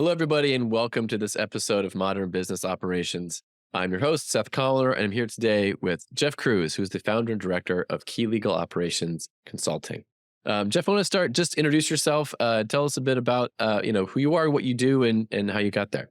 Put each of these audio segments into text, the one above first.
Hello, everybody, and welcome to this episode of Modern Business Operations. I'm your host, Seth Colaner, and I'm here today with Jeff Kruse, who's the founder and director of Key Legal Operations Consulting. Jeff, I want to start. Just introduce yourself. Tell us a bit about who you are, what you do, and how you got there.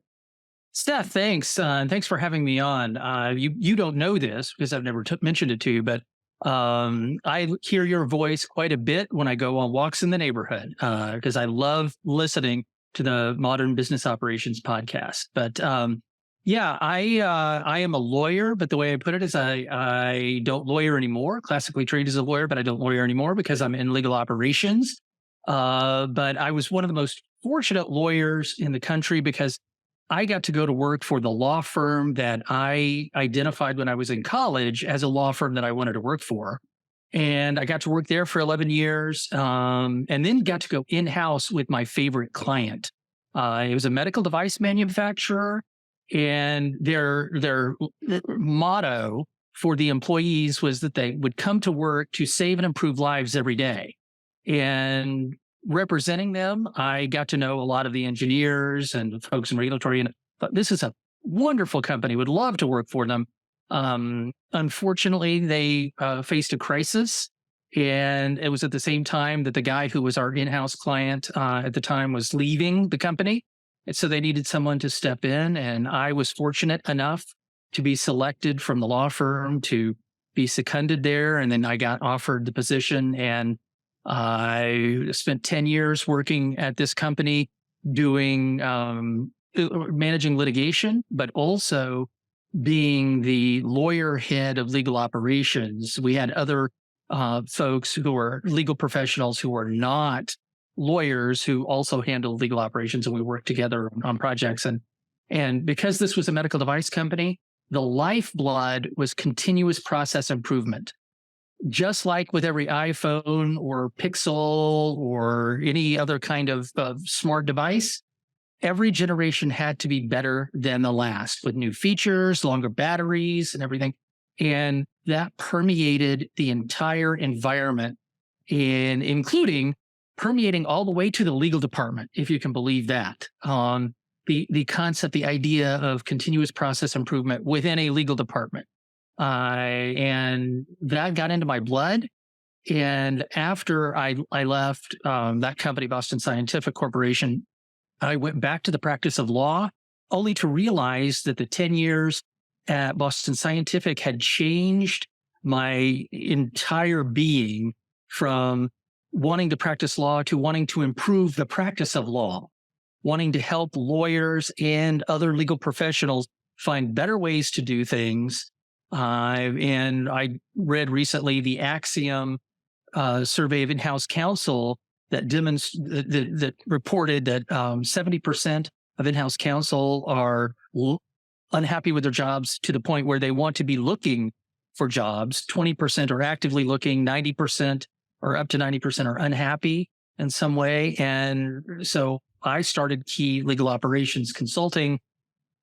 Steph, thanks. And thanks for having me on. You don't know this because I've never mentioned it to you, but I hear your voice quite a bit when I go on walks in the neighborhood because I love listening to the Modern Business Operations podcast. But I am a lawyer, but the way I put it is I don't lawyer anymore. Classically trained as a lawyer, but I don't lawyer anymore because I'm in legal operations. But I was one of the most fortunate lawyers in the country because I got to go to work for the law firm that I identified when I was in college as a law firm that I wanted to work for. And I got to work there for 11 years and then got to go in-house with my favorite client. It was a medical device manufacturer, and their motto for the employees was that they would come to work to save and improve lives every day. And representing them, I got to know a lot of the engineers and the folks in regulatory, and thought, this is a wonderful company. Would love to work for them. Unfortunately, they faced a crisis, and it was at the same time that the guy who was our in-house client at the time was leaving the company. And so they needed someone to step in, and I was fortunate enough to be selected from the law firm to be seconded there. And then I got offered the position, and I spent 10 years working at this company doing managing litigation, but also being the lawyer head of legal operations. We had other folks who were legal professionals who were not lawyers who also handled legal operations, and we worked together on projects. And because this was a medical device company, the lifeblood was continuous process improvement. Just like with every iPhone or Pixel or any other kind of smart device, every generation had to be better than the last with new features, longer batteries, and everything. And that permeated the entire environment, including permeating all the way to the legal department, if you can believe that. The concept, the idea of continuous process improvement within a legal department. And that got into my blood. And after I left that company, Boston Scientific Corporation, I went back to the practice of law, only to realize that the 10 years at Boston Scientific had changed my entire being from wanting to practice law to wanting to improve the practice of law, wanting to help lawyers and other legal professionals find better ways to do things. And I read recently the Axiom survey of in-house counsel that reported that 70% of in-house counsel are unhappy with their jobs to the point where they want to be looking for jobs. 20% are actively looking, 90% or up to 90% are unhappy in some way. And so I started Key Legal Operations Consulting,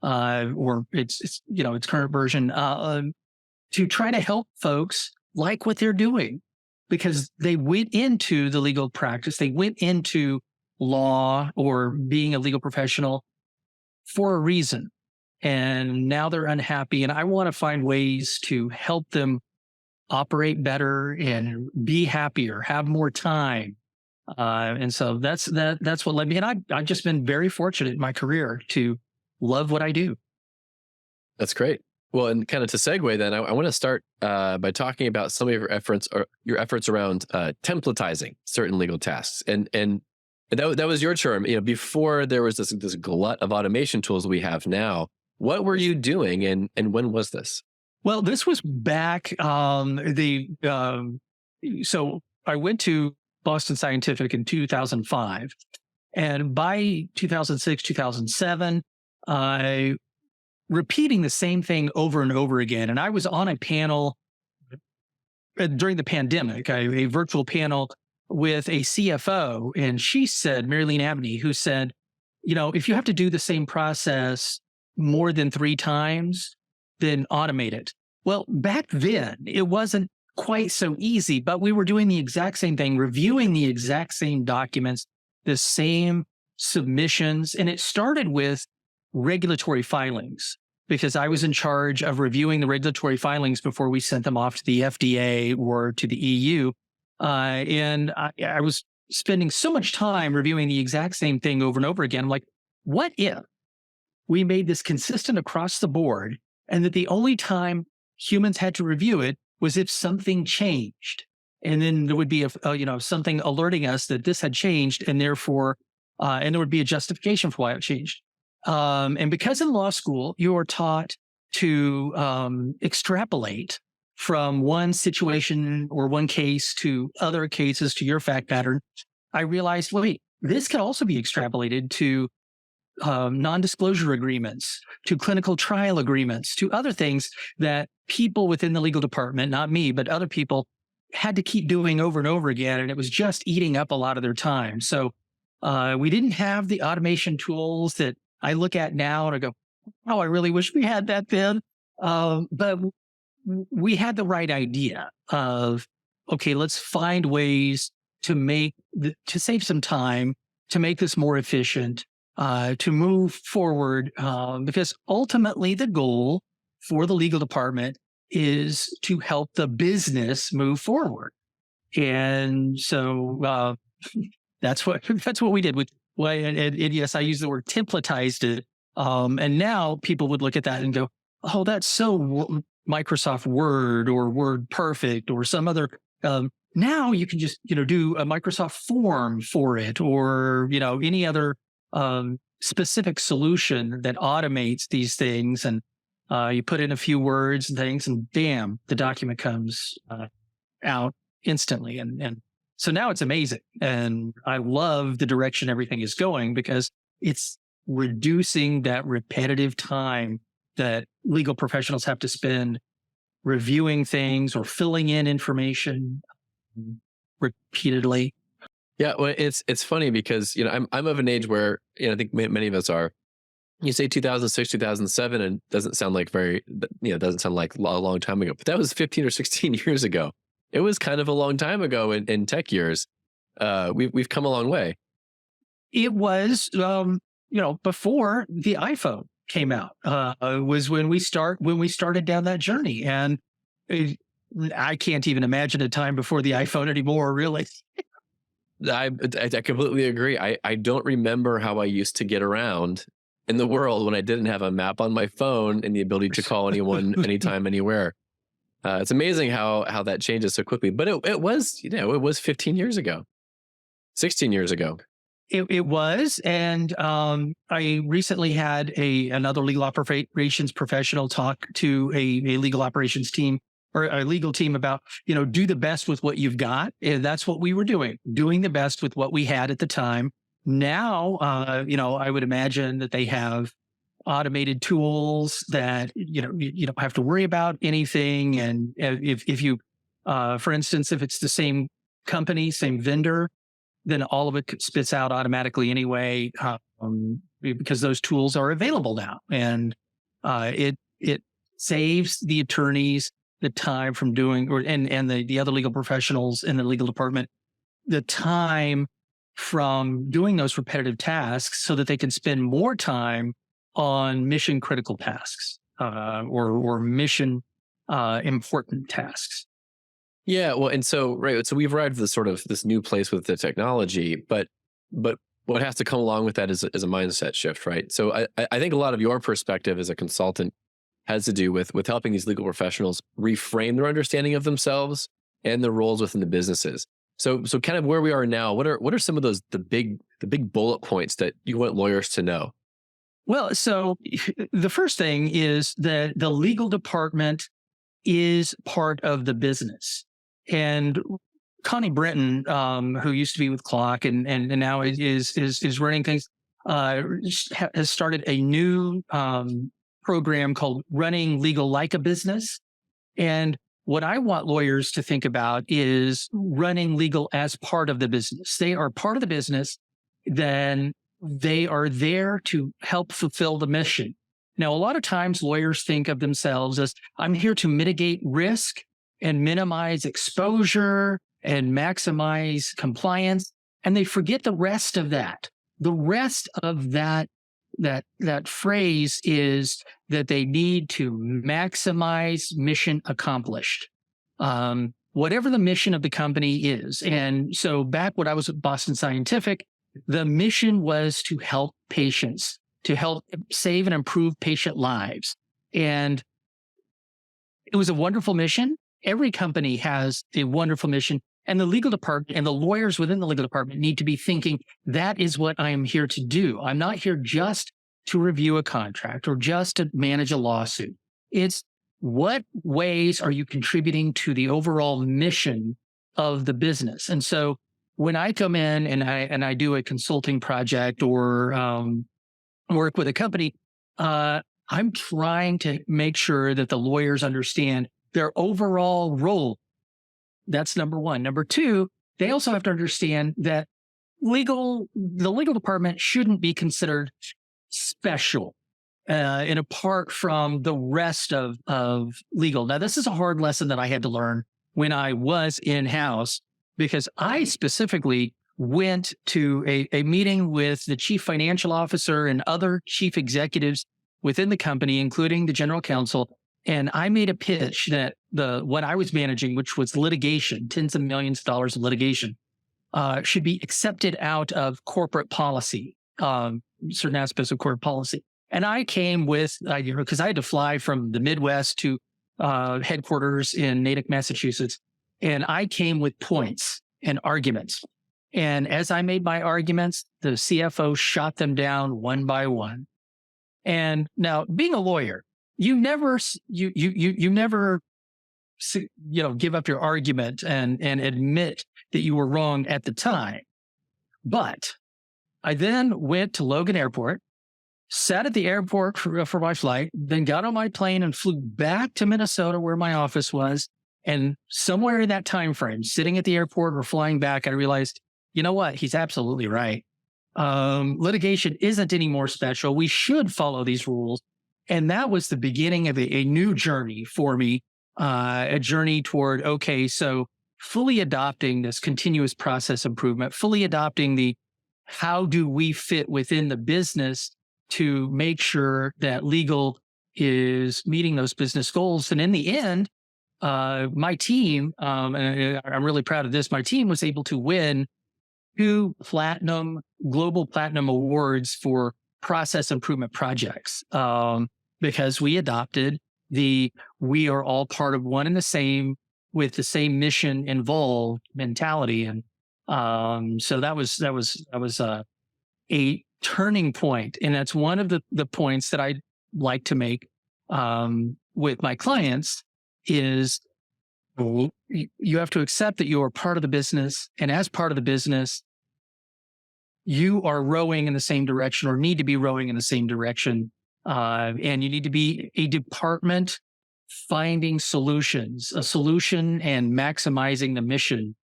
or its current version, to try to help folks like what they're doing, because they went into the legal practice, they went into law or being a legal professional for a reason, and now they're unhappy. And I want to find ways to help them operate better and be happier, have more time. And so that's what led me. And I've just been very fortunate in my career to love what I do. That's great. Well, and kind of to segue then, I want to start by talking about some of your efforts around templatizing certain legal tasks. And that was your term. Before there was this glut of automation tools we have now. What were you doing, and when was this? Well, this was back so I went to Boston Scientific in 2005, and by 2006, 2007, I repeating the same thing over and over again. And I was on a panel during the pandemic, a virtual panel with a CFO, and she said, Marilyn Abney, who said, if you have to do the same process more than 3 times, then automate it. Well, back then, it wasn't quite so easy, but we were doing the exact same thing, reviewing the exact same documents, the same submissions. And it started with regulatory filings because I was in charge of reviewing the regulatory filings before we sent them off to the FDA or to the EU. And I was spending so much time reviewing the exact same thing over and over again. I'm like, what if we made this consistent across the board and that the only time humans had to review it was if something changed? And then there would be something alerting us that this had changed, and therefore, and there would be a justification for why it changed. And because in law school, you are taught to extrapolate from one situation or one case to other cases to your fact pattern, I realized, wait, this can also be extrapolated to non-disclosure agreements, to clinical trial agreements, to other things that people within the legal department, not me, but other people, had to keep doing over and over again. And it was just eating up a lot of their time. So we didn't have the automation tools that I look at now and I go, oh, I really wish we had that then. But we had the right idea of, okay, let's find ways to save some time, to make this more efficient, to move forward, because ultimately the goal for the legal department is to help the business move forward. And so that's what we did with, and yes, I use the word templatized it. And now people would look at that and go, oh, that's so Microsoft Word or Word Perfect or some other. Now you can just, do a Microsoft form for it, or, any other specific solution that automates these things. And you put in a few words and things, and bam, the document comes out instantly. And so now it's amazing. And I love the direction everything is going because it's reducing that repetitive time that legal professionals have to spend reviewing things or filling in information repeatedly. Yeah, well, it's funny because I'm of an age where I think many of us are. You say 2006, 2007, and doesn't sound like doesn't sound like a long time ago. But that was 15 or 16 years ago. It was kind of a long time ago in tech years. We've come a long way. It was before the iPhone came out. Was when we started down that journey, and I can't even imagine a time before the iPhone anymore. Really. I completely agree. I don't remember how I used to get around in the world when I didn't have a map on my phone and the ability to call anyone anytime, anywhere. It's amazing how that changes so quickly. But it was 15 years ago, 16 years ago. It was, and I recently had another legal operations professional talk to a legal operations team or a legal team about, do the best with what you've got. And that's what we were doing the best with what we had at the time. Now, I would imagine that they have automated tools that, you don't have to worry about anything. And if you, for instance, if it's the same company, same vendor, then all of it spits out automatically anyway, because those tools are available now. And it saves the attorneys the time from doing, and the other legal professionals in the legal department, the time from doing those repetitive tasks so that they can spend more time on mission critical tasks or mission important tasks. Yeah, well, and so we've arrived at this new place with the technology, but what has to come along with that is a mindset shift, right? So I think a lot of your perspective as a consultant has to do with helping these legal professionals reframe their understanding of themselves and their roles within the businesses. So kind of where we are now, what are some of those the big bullet points that you want lawyers to know? Well, so the first thing is that the legal department is part of the business. And Connie Britton, who used to be with Clock and now is running things, has started a new program called Running Legal Like a Business. And what I want lawyers to think about is running legal as part of the business. They are part of the business, then they are there to help fulfill the mission. Now, a lot of times lawyers think of themselves as, I'm here to mitigate risk and minimize exposure and maximize compliance. And they forget the rest of that. The rest of that phrase is that they need to maximize mission accomplished. Whatever the mission of the company is. And so back when I was at Boston Scientific, the mission was to help patients, to help save and improve patient lives. And it was a wonderful mission. Every company has a wonderful mission. And the legal department and the lawyers within the legal department need to be thinking, that is what I am here to do. I'm not here just to review a contract or just to manage a lawsuit. It's what ways are you contributing to the overall mission of the business? And so when I come in and I do a consulting project or work with a company, I'm trying to make sure that the lawyers understand their overall role. That's number one. Number two, they also have to understand that the legal department shouldn't be considered special and apart from the rest of legal. Now, this is a hard lesson that I had to learn when I was in-house, because I specifically went to a meeting with the chief financial officer and other chief executives within the company, including the general counsel. And I made a pitch that what I was managing, which was litigation, tens of millions of dollars of litigation, should be accepted out of corporate policy, certain aspects of corporate policy. And I came with, because I had to fly from the Midwest to headquarters in Natick, Massachusetts. And I came with points and arguments. And as I made my arguments, the CFO shot them down one by one. And now, being a lawyer, you never give up your argument and admit that you were wrong at the time. But I then went to Logan Airport, sat at the airport for my flight, then got on my plane and flew back to Minnesota where my office was. And somewhere in that time frame, sitting at the airport or flying back, I realized, you know what? He's absolutely right. Litigation isn't any more special. We should follow these rules. And that was the beginning of a new journey for me, a journey toward, okay, so fully adopting this continuous process improvement, fully adopting how do we fit within the business to make sure that legal is meeting those business goals. And in the end, my team, and I'm really proud of this, my team was able to win 2 global platinum awards for process improvement projects, because we adopted we are all part of one and the same with the same mission involved mentality. And so that was a turning point. And that's one of the points that I like to make with my clients is you have to accept that you are part of the business. And as part of the business, you are rowing in the same direction or need to be rowing in the same direction. And you need to be a department finding solutions, a solution and maximizing the mission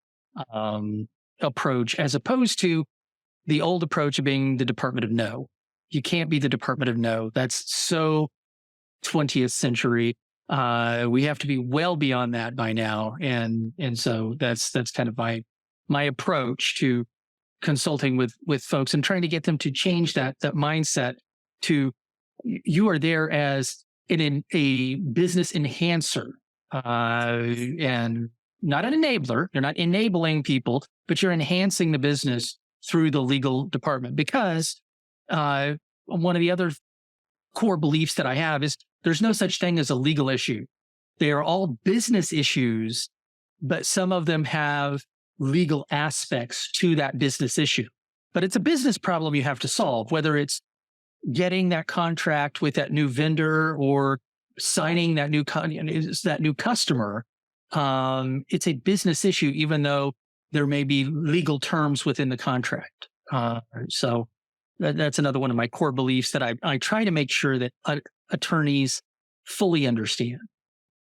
approach, as opposed to the old approach of being the Department of No. You can't be the Department of No. That's so 20th century. We have to be well beyond that by now. And so that's kind of my approach to consulting with folks and trying to get them to change that mindset to you are there as a business enhancer and not an enabler. You're not enabling people, but you're enhancing the business through the legal department. Because one of the other core beliefs that I have is there's no such thing as a legal issue. They are all business issues, but some of them have legal aspects to that business issue. But it's a business problem you have to solve, whether it's getting that contract with that new vendor or signing that new customer. It's a business issue, even though there may be legal terms within the contract. So that's another one of my core beliefs that I try to make sure that attorneys fully understand.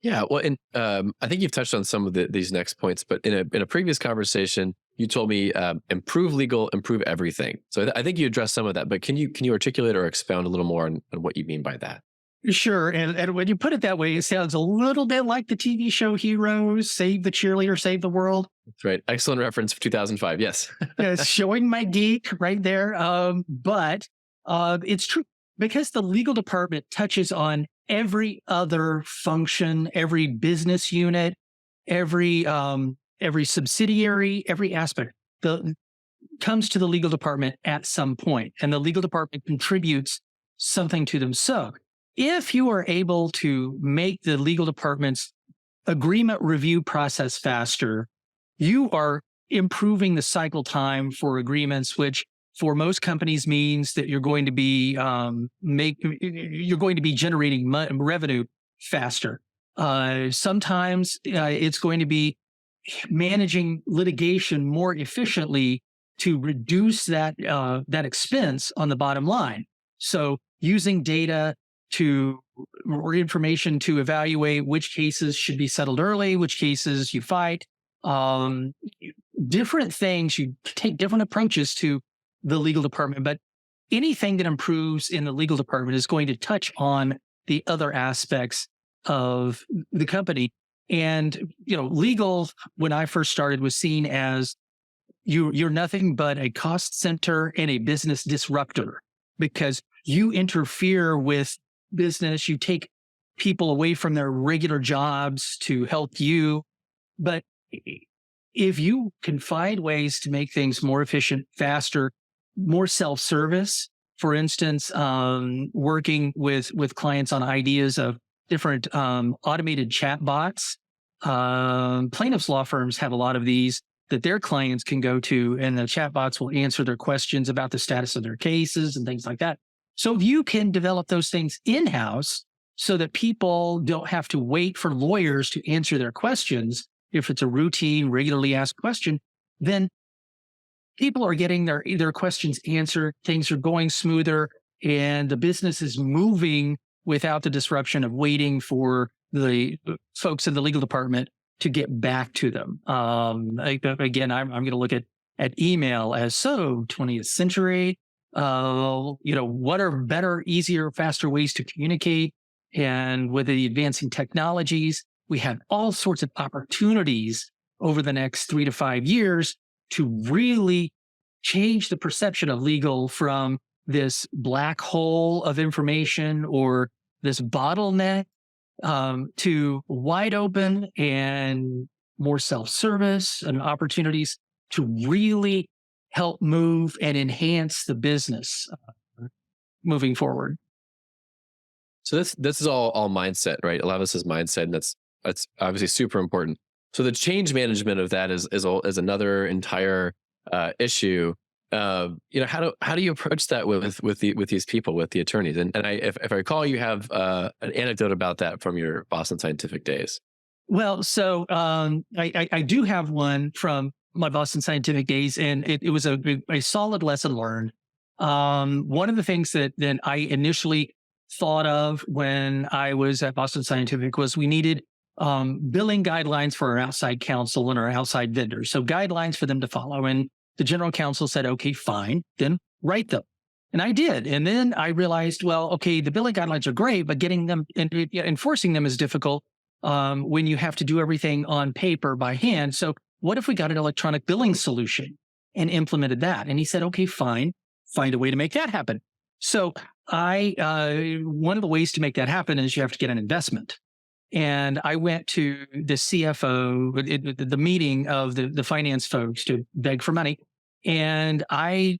Yeah, well, and I think you've touched on some of these next points, but in a previous conversation, you told me improve legal, improve everything. So I think you addressed some of that, but can you articulate or expound a little more on what you mean by that? Sure. And when you put it that way, it sounds a little bit like the TV show Heroes, Save the Cheerleader, Save the World. That's right. Excellent reference for 2005. Yes. Showing my geek right there. But it's true because the legal department touches on every other function, every business unit, every subsidiary, every aspect. The comes to the legal department at some point, and the legal department contributes something to them. So if you are able to make the legal department's agreement review process faster, you are improving the cycle time for agreements, which for most companies means that you're going to be generating revenue faster. Sometimes it's going to be managing litigation more efficiently to reduce that expense on the bottom line. So using data or information to evaluate which cases should be settled early, which cases you fight, different things. You take different approaches to the legal department, but anything that improves in the legal department is going to touch on the other aspects of the company. And, legal, when I first started, was seen as you're nothing but a cost center and a business disruptor because you interfere with business. You take people away from their regular jobs to help you. But if you can find ways to make things more efficient, faster, more self-service, for instance, working with clients on ideas of different automated chat bots. Plaintiffs' law firms have a lot of these that their clients can go to, and the chatbots will answer their questions about the status of their cases and things like that. So if you can develop those things in-house so that people don't have to wait for lawyers to answer their questions, if it's a routine, regularly asked question, then people are getting their questions answered, things are going smoother, and the business is moving without the disruption of waiting for the folks in the legal department to get back to them. Again, I'm going to look at email as 20th century. What are better, easier, faster ways to communicate? And with the advancing technologies, we have all sorts of opportunities over the next 3 to 5 years to really change the perception of legal from this black hole of information or this bottleneck to wide open and more self-service and opportunities to really help move and enhance the business moving forward. So this is all mindset, right? A lot of this is mindset, and that's obviously super important. So the change management of that is another entire issue. How do you approach that with these people, with the attorneys? And if I recall, you have an anecdote about that from your Boston Scientific days. Well, so I do have one from my Boston Scientific days, and it was a solid lesson learned. One of the things that I initially thought of when I was at Boston Scientific was we needed billing guidelines for our outside counsel and our outside vendors. So guidelines for them to follow. And the general counsel said, okay, fine, then write them. And I did. And then I realized, well, okay, the billing guidelines are great, but getting them and enforcing them is difficult when you have to do everything on paper by hand. So what if we got an electronic billing solution and implemented that? And he said, okay, fine, find a way to make that happen. So one of the ways to make that happen is you have to get an investment. And I went to the CFO, the meeting of the finance folks to beg for money. And I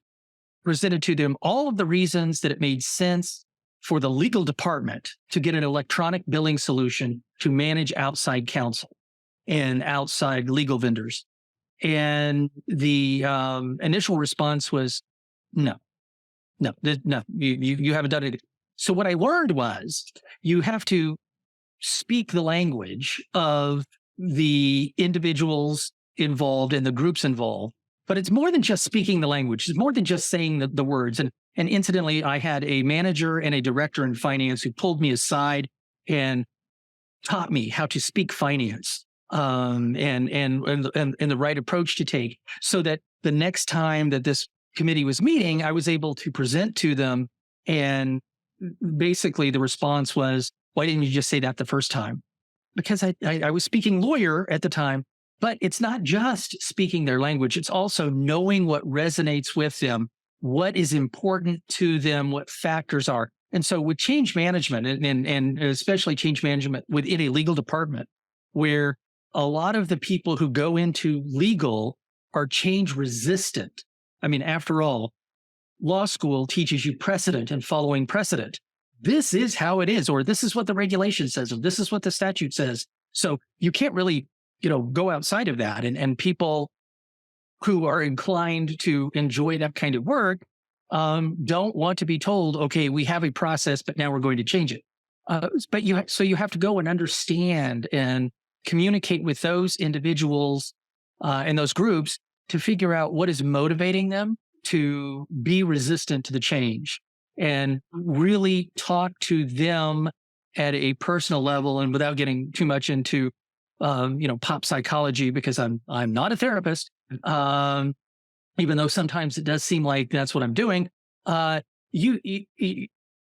presented to them all of the reasons that it made sense for the legal department to get an electronic billing solution to manage outside counsel and outside legal vendors. And the initial response was, no, you haven't done it. So what I learned was you have to speak the language of the individuals involved and the groups involved. But it's more than just speaking the language. It's more than just saying the words. And incidentally, I had a manager and a director in finance who pulled me aside and taught me how to speak finance and the right approach to take, so that the next time that this committee was meeting, I was able to present to them and basically the response was, why didn't you just say that the first time? Because I was speaking lawyer at the time, but it's not just speaking their language. It's also knowing what resonates with them, what is important to them, what factors are. And so with change management and especially change management within a legal department, where a lot of the people who go into legal are change resistant. I mean, after all, law school teaches you precedent and following precedent. This is how it is, or this is what the regulation says, or this is what the statute says. So you can't really, go outside of that. And people who are inclined to enjoy that kind of work don't want to be told, okay, we have a process, but now we're going to change it. So you have to go and understand and communicate with those individuals and those groups to figure out what is motivating them to be resistant to the change, and really talk to them at a personal level and without getting too much into, pop psychology, because I'm not a therapist, even though sometimes it does seem like that's what I'm doing. You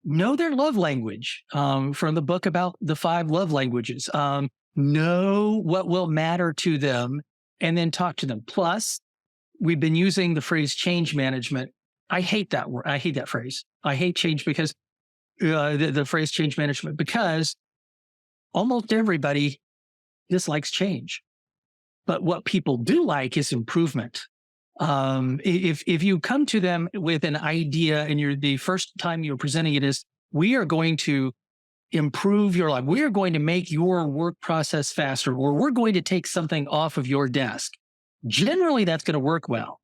know their love language from the book about the 5 love languages. Know what will matter to them, and then talk to them. Plus, we've been using the phrase change management. I hate that word. I hate that phrase. I hate change because the phrase change management, because almost everybody dislikes change. But what people do like is improvement. If you come to them with an idea and the first time you're presenting it is, we are going to improve your life, we are going to make your work process faster, or we're going to take something off of your desk, generally that's going to work well.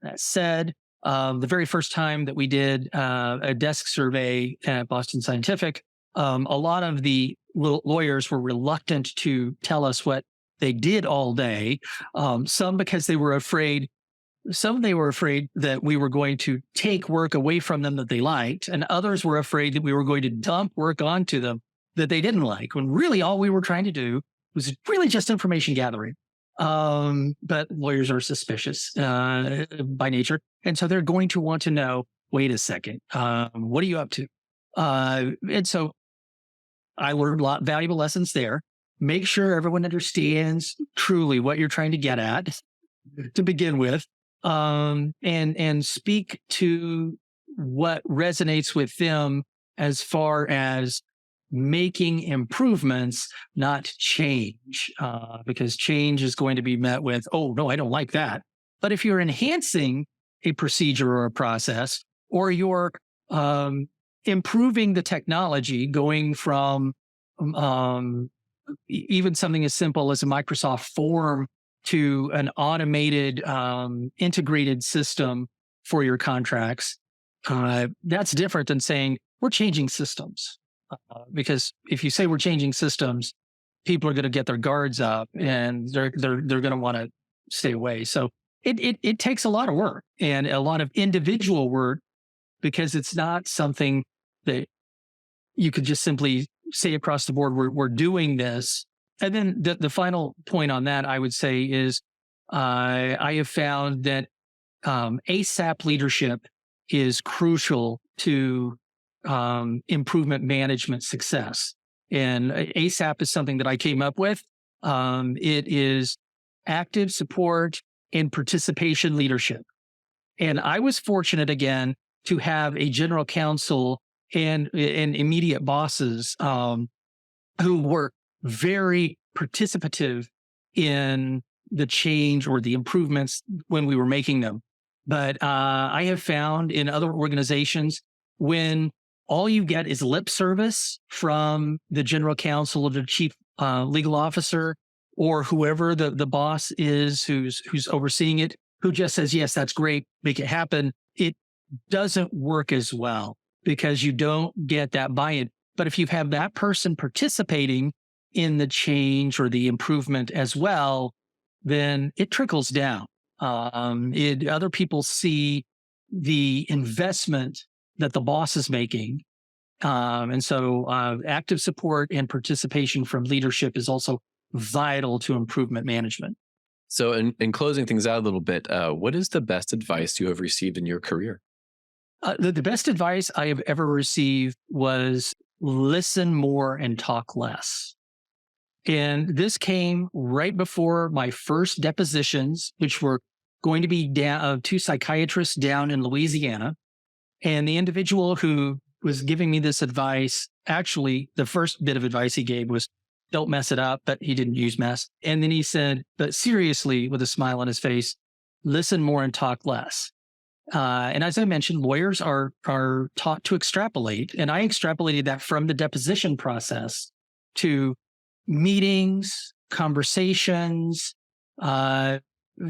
That said, the very first time that we did a desk survey at Boston Scientific, a lot of the lawyers were reluctant to tell us what they did all day. Some because they were afraid that we were going to take work away from them that they liked, and others were afraid that we were going to dump work onto them that they didn't like, when really all we were trying to do was really just information gathering. But lawyers are suspicious by nature, and so they're going to want to know, wait a second, what are you up to? And so I learned a lot of valuable lessons there. Make sure everyone understands truly what you're trying to get at to begin with. And speak to what resonates with them as far as making improvements, not change, because change is going to be met with, oh, no, I don't like that. But if you're enhancing a procedure or a process, or you're improving the technology, going from even something as simple as a Microsoft form to an automated, integrated system for your contracts, that's different than saying we're changing systems. Because if you say we're changing systems, people are going to get their guards up and they're going to want to stay away. So it takes a lot of work and a lot of individual work, because it's not something that you could just simply say across the board, we're doing this. And then the final point on that, I would say, is I have found that ASAP leadership is crucial to improvement management success. And ASAP is something that I came up with. It is active support and participation leadership. And I was fortunate, again, to have a general counsel and immediate bosses who were very participative in the change or the improvements when we were making them. But I have found in other organizations, when all you get is lip service from the general counsel or the chief legal officer, or whoever the boss is who's overseeing it, who just says, yes, that's great, make it happen, it doesn't work as well, because you don't get that buy-in. But if you have that person participating in the change or the improvement as well, then it trickles down. Other people see the investment that the boss is making. And so active support and participation from leadership is also vital to improvement management. So in closing things out a little bit, what is the best advice you have received in your career? The best advice I have ever received was listen more and talk less. And this came right before my first depositions, which were going to be down, two psychiatrists down in Louisiana. And the individual who was giving me this advice, actually, the first bit of advice he gave was, don't mess it up, but he didn't use mess. And then he said, but seriously, with a smile on his face, listen more and talk less. And as I mentioned, lawyers are taught to extrapolate. And I extrapolated that from the deposition process to meetings, conversations,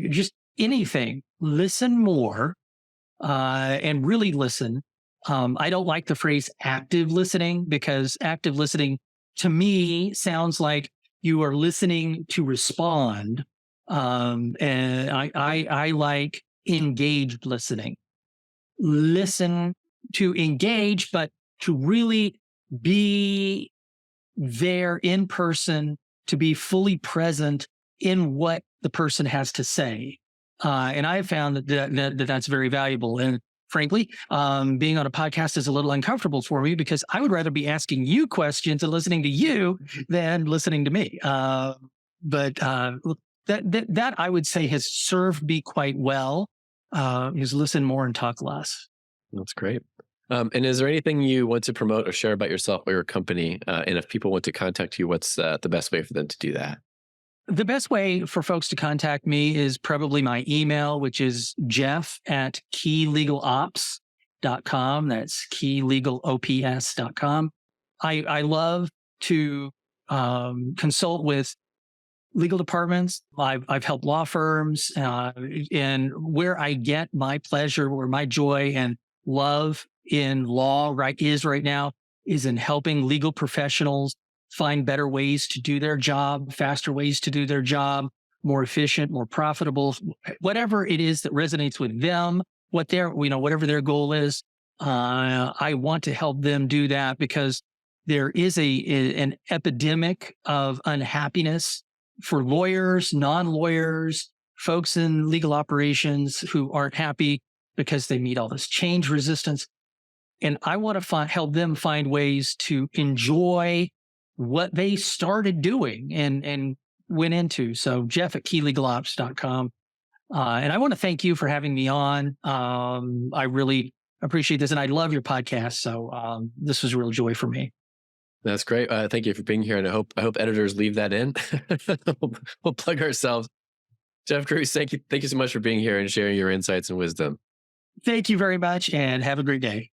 just anything. Listen more and really listen. I don't like the phrase active listening, because active listening to me sounds like you are listening to respond. And I like engaged listening. Listen to engage, but to really be there in person, to be fully present in what the person has to say. And I have found that's very valuable. And frankly, being on a podcast is a little uncomfortable for me, because I would rather be asking you questions and listening to you than listening to me. But that I would say has served me quite well, is listen more and talk less. That's great. And is there anything you want to promote or share about yourself or your company? And if people want to contact you, what's the best way for them to do that? The best way for folks to contact me is probably my email, which is jeff@keylegalops.com. That's keygalops.com. I love to consult with legal departments. I've helped law firms, and where I get my pleasure, where my joy and love in law right now is in helping legal professionals find better ways to do their job, faster ways to do their job, more efficient, more profitable, whatever it is that resonates with them, whatever their goal is. I want to help them do that, because there is an epidemic of unhappiness for lawyers, non-lawyers, folks in legal operations who aren't happy because they meet all this change resistance. And I want to help them find ways to enjoy what they started doing and went into. So jeff@keylegalops.com. And I want to thank you for having me on. I really appreciate this, and I love your podcast. So this was a real joy for me. That's great. Thank you for being here. And I hope editors leave that in. We'll plug ourselves. Jeff Kruse, thank you so much for being here and sharing your insights and wisdom. Thank you very much, and have a great day.